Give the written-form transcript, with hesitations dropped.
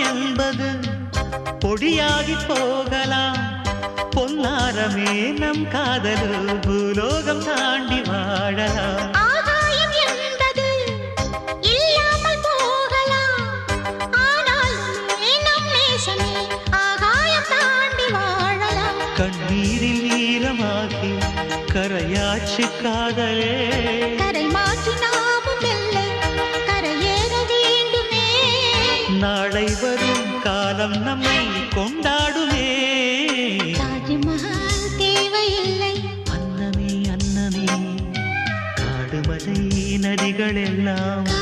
என்பது பொடியாகி போகலாம். பொன்னாரமே நம் காதல் பூலோகம் தாண்டி வாழலாம். ஆகாயம் என்பது இல்லாமல் போகலாம். ஆனால் நம் நேசமே ஆகாயம் தாண்டி வாழலாம். கண்ணீரில் ஈரமாகி கரையாச்சு காதலே. கரை மாற்றி நாமும் இல்லை கரையேற வேண்டுமே. நாளை வரும் காலம் நம்மை கொண்டாடுமே. தாஜ்மஹால் தேவையில்லை அன்னமே அன்னமே காடுமலை நதிகள் எல்லாம்